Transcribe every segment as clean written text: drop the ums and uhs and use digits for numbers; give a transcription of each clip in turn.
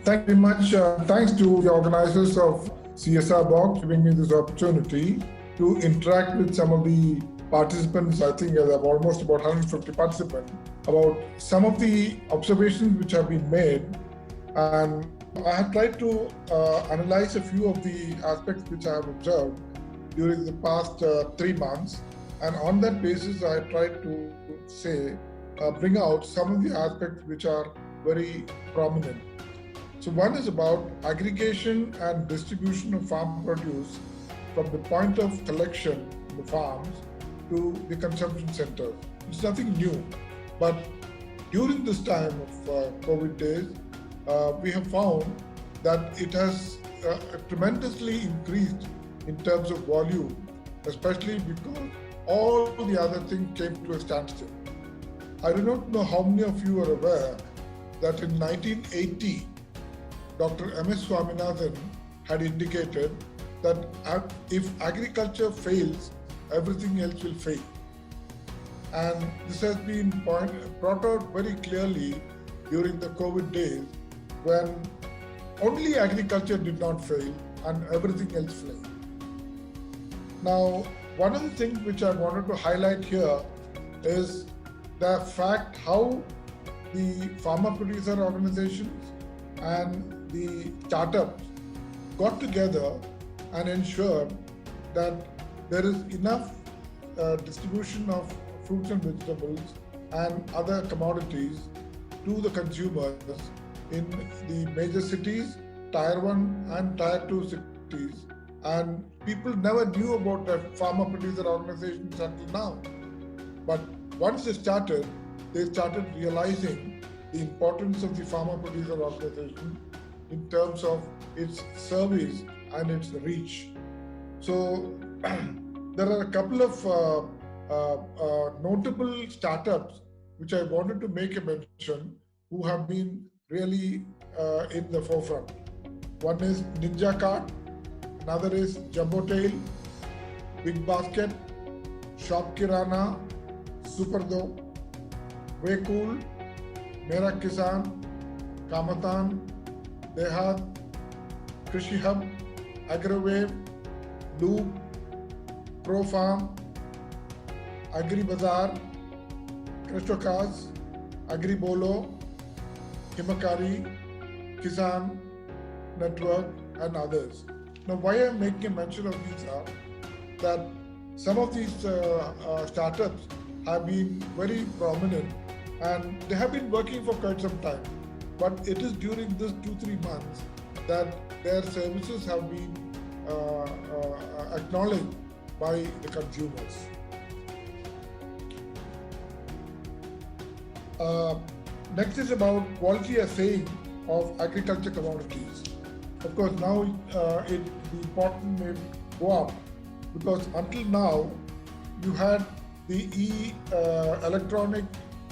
Thank you very much. Thanks to the organizers of CSR Box giving me this opportunity to interact with some of the participants. I think there are almost about 150 participants about some of the observations which have been made. And I have tried to analyze a few of the aspects which I have observed during the past 3 months. And on that basis, I tried to bring out some of the aspects which are very prominent. So one is about aggregation and distribution of farm produce from the point of collection, the farms, to the consumption centers. It's nothing new, but during this time of COVID days, we have found that it has tremendously increased in terms of volume, especially because all the other things came to a standstill. I do not know how many of you are aware that in 1980, Dr. M.S. Swaminathan had indicated that if agriculture fails, everything else will fail. And this has been brought out very clearly during the COVID days when only agriculture did not fail and everything else failed. Now, one of the things which I wanted to highlight here is the fact how the farmer producer organizations and the startups got together and ensured that there is enough distribution of fruits and vegetables and other commodities to the consumers in the major cities, Tier 1 and Tier 2 cities. And people never knew about the farmer producer organizations until now. But once they started realizing the importance of the farmer producer organization in terms of its service and its reach. So there are a couple of notable startups which I wanted to make a mention who have been really in the forefront. One is Ninja Cart, another is Jumbotail, Big Basket, Shop Kirana, Superdo, Way Cool, Mera Kisan, Kamatan, Dehat, Krishi Hub, Agrawave, Loop, Pro Farm, Agri Bazaar, Kristocars, Agri Bolo, Himakari, Kisan Network, and others. Now, why I'm making a mention of these are that some of these startups have been very prominent and they have been working for quite some time. But it is during this 2-3 months that their services have been acknowledged by the consumers. Next is about quality assaying of agriculture commodities. Of course, now the importance may go up because until now you had the electronic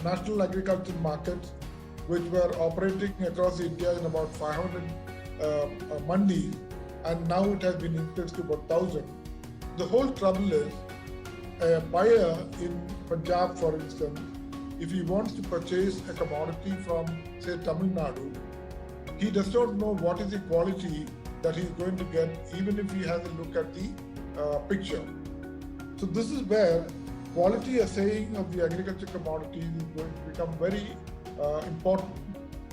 national agriculture markets which were operating across India in about 500 mandis, and now it has been increased to about 1,000. The whole trouble is a buyer in Punjab, for instance, if he wants to purchase a commodity from, say, Tamil Nadu, he does not know what is the quality that he's going to get, even if he has a look at the picture. So this is where quality assaying of the agriculture commodities is going to become very important,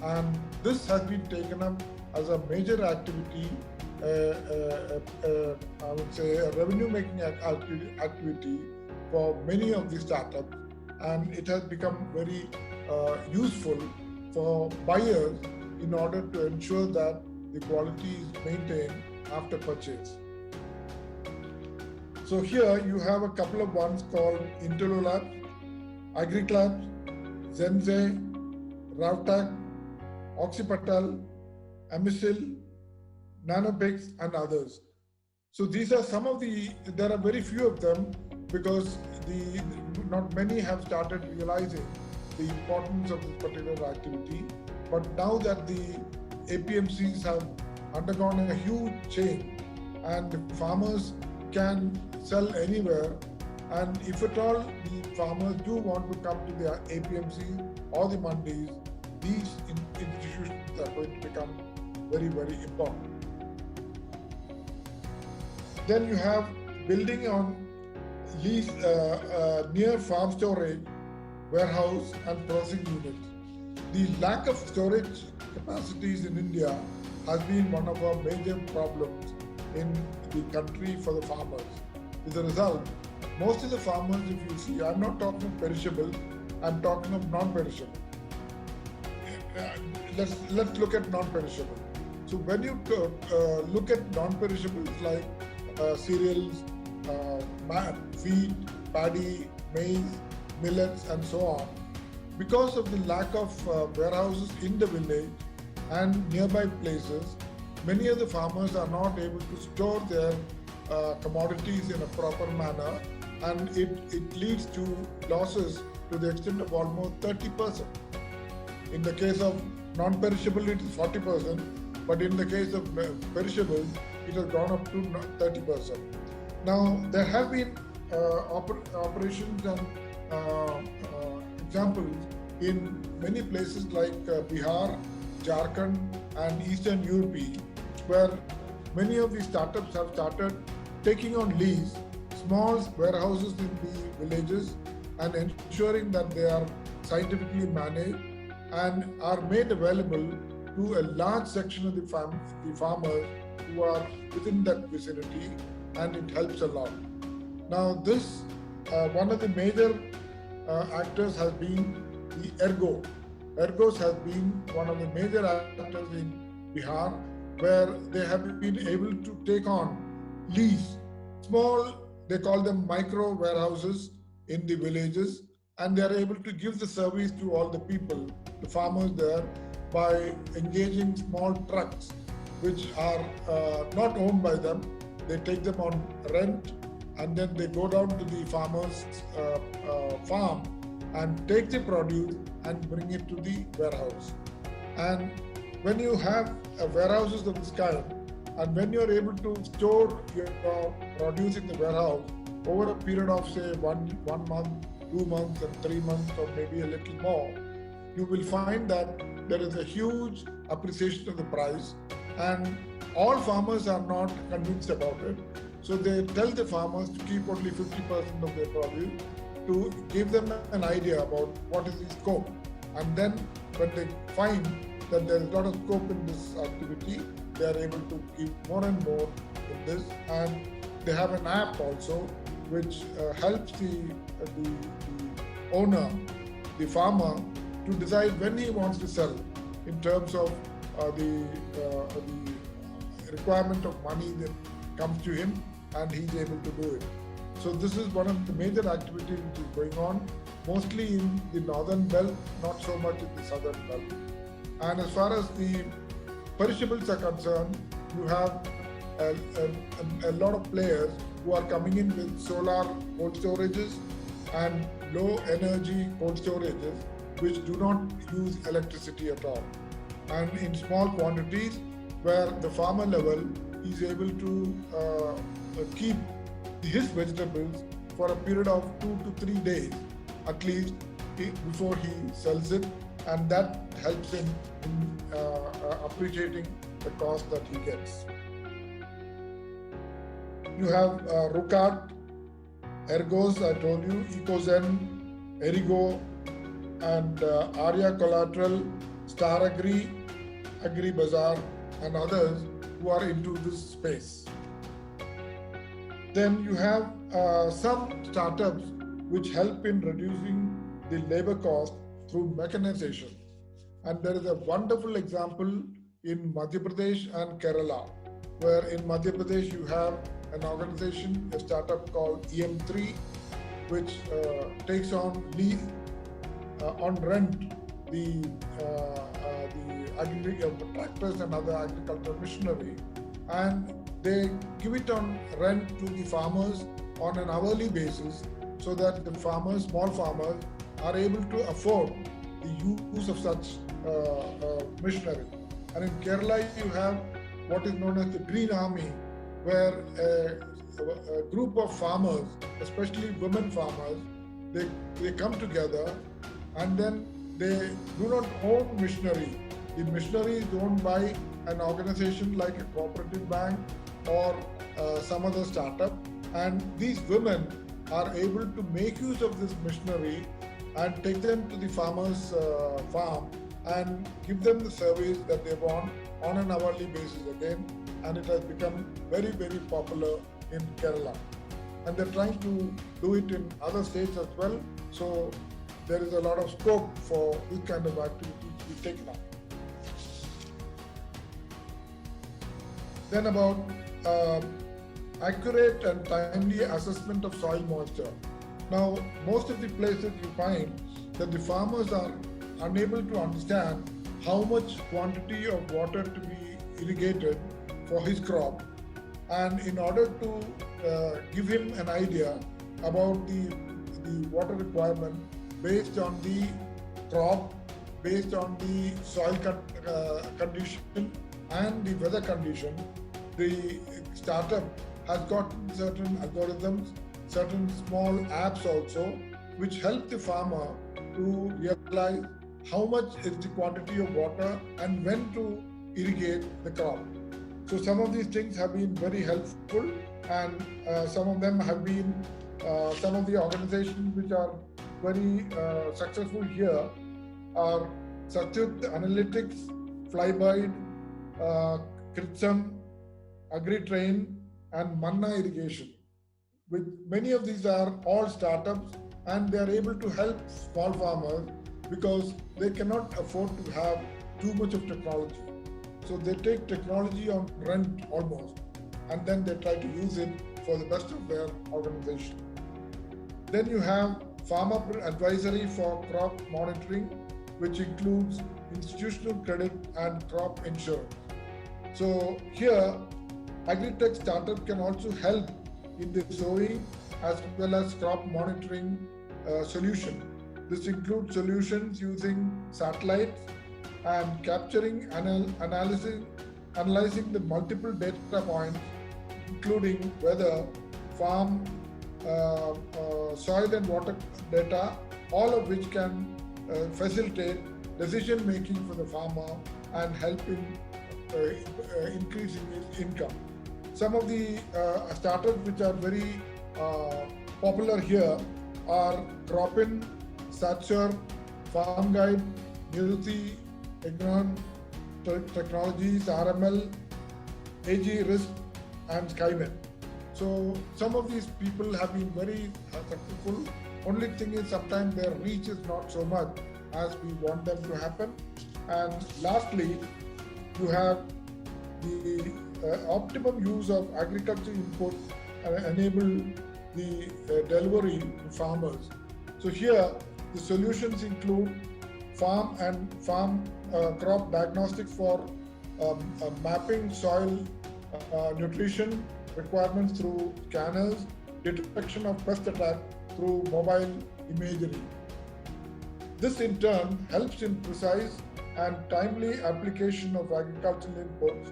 and this has been taken up as a major activity, I would say a revenue-making activity for many of the startups, and it has become very useful for buyers in order to ensure that the quality is maintained after purchase. So here you have a couple of ones called Intellolab, AgriClubs, Zenze, Ravtak, Oxypatal, Amisil, Nanopix, and others. So these are some of there are very few of them because not many have started realizing the importance of this particular activity. But now that the APMCs have undergone a huge change and the farmers can sell anywhere, and if at all the farmers do want to come to the APMC or the mandis, these institutions are going to become very, very important. Then you have building on lease near farm storage, warehouse and processing units. The lack of storage capacities in India has been one of our major problems in the country for the farmers. As a result, most of the farmers, if you see, I'm not talking of perishable, I'm talking of non-perishable. Let's look at non-perishable. So when you look at non-perishables like cereals, wheat, paddy, maize, millets, and so on, because of the lack of warehouses in the village and nearby places, many of the farmers are not able to store their commodities in a proper manner, and it leads to losses to the extent of almost 30%. In the case of non-perishable, it is 40%, but in the case of perishables, it has gone up to 30%. Now, there have been operations and examples in many places like Bihar, Jharkhand, and Eastern UP, where many of these startups have started taking on lease small warehouses in the villages and ensuring that they are scientifically managed and are made available to a large section of the farmers who are within that vicinity, and it helps a lot. Now this, one of the major actors has been the Ergo. Ergos has been one of the major actors in Bihar, where they have been able to take on lease, small, they call them micro warehouses in the villages, and they are able to give the service to all the people, the farmers there, by engaging small trucks which are not owned by them. They take them on rent, and then they go down to the farmer's farm and take the produce and bring it to the warehouse. And when you have warehouses of this kind, and when you're able to store your produce in the warehouse over a period of say one month, 2 months, and 3 months, or maybe a little more, you will find that there is a huge appreciation of the price, and all farmers are not convinced about it. So they tell the farmers to keep only 50% of their produce to give them an idea about what is the scope. And then when they find that there is a lot of scope in this activity, they are able to give more and more in this. And they have an app also which helps the owner, the farmer, to decide when he wants to sell in terms of the requirement of money that comes to him, and he's able to do it. So this is one of the major activities which is going on, mostly in the northern belt, not so much in the southern belt. And as far as the perishables are concerned, you have a lot of players who are coming in with solar cold storages and low energy cold storages which do not use electricity at all, and in small quantities, where the farmer level is able to keep his vegetables for a period of 2 to 3 days at least before he sells it, and that helps him in appreciating the cost that he gets. You have Rukat, Ergos, I told you, Ecozen, Erigo, and Arya Collateral, Star Agri, Agri Bazaar, and others who are into this space. Then you have some startups which help in reducing the labor cost through mechanization. And there is a wonderful example in Madhya Pradesh and Kerala, where in Madhya Pradesh you have an organization, a startup called EM3, which takes on lease, on rent, the tractors and other agricultural machinery, and they give it on rent to the farmers on an hourly basis, so that the farmers, small farmers, are able to afford the use of such machinery. And in Kerala, you have what is known as the Green Army, where a group of farmers, especially women farmers, they come together, and then they do not own machinery. The machinery is owned by an organization like a cooperative bank or some other startup, and these women are able to make use of this machinery and take them to the farmer's farm and give them the service that they want on an hourly basis again, and it has become very, very popular in Kerala. And they're trying to do it in other states as well. So there is a lot of scope for this kind of activity to be taken up. Then about accurate and timely assessment of soil moisture. Now, most of the places you find that the farmers are unable to understand how much quantity of water to be irrigated for his crop, and in order to give him an idea about the water requirement based on the crop, based on the soil condition and the weather condition, the startup has got certain algorithms, certain small apps also, which help the farmer to realize how much is the quantity of water and when to irrigate the crop. So some of these things have been very helpful, and some of them have been some of the organizations which are very successful here are Satyut Analytics, Flybyte, Kritsam, AgriTrain, and Manna Irrigation. With many of these are all startups, and they are able to help small farmers because they cannot afford to have too much of technology. So they take technology on rent almost, and then they try to use it for the best of their organization. Then you have Farmer Advisory for Crop Monitoring, which includes institutional credit and crop insurance. So here, Agritech startup can also help in the sowing as well as crop monitoring solution. This includes solutions using satellites and capturing, analyzing the multiple data points, including weather, farm, soil and water data, all of which can facilitate decision making for the farmer and help him increasing his income. Some of the startups which are very popular here are Cropin, Satcher, Farm Guide, Niruti, Ignorant Technologies, RML, AG Risk, and Skynet. So some of these people have been very successful. Only thing is sometimes their reach is not so much as we want them to happen. And lastly, you have the optimum use of agricultural input enable the delivery to farmers. So here the solutions include farm crop diagnostics for mapping soil nutrition requirements through scanners, detection of pest attack through mobile imagery. This in turn helps in precise and timely application of agricultural inputs,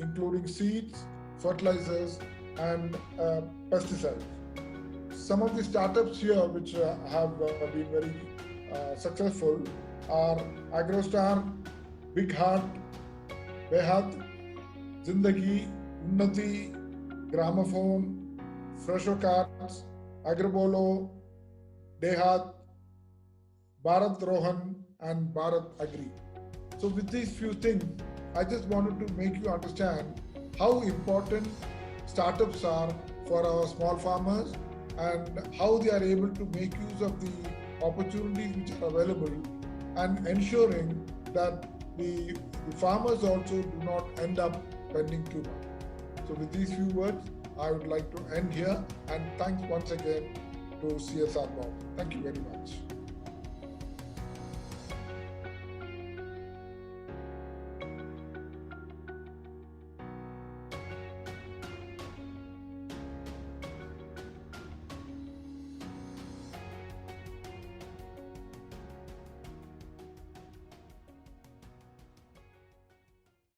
including seeds, fertilizers, and pesticides. Some of the startups here which have been very successful are Agrostar, Big Heart, Behat, Zindagi, Unnati, Gramophone, Fresho Cards, Agrobolo, Dehat, Bharat Rohan, and Bharat Agri. So with these few things, I just wanted to make you understand how important startups are for our small farmers and how they are able to make use of the opportunities which are available, and ensuring that the farmers also do not end up spending too much. So with these few words, I would like to end here, and thanks once again to CSR Bob. Thank you very much.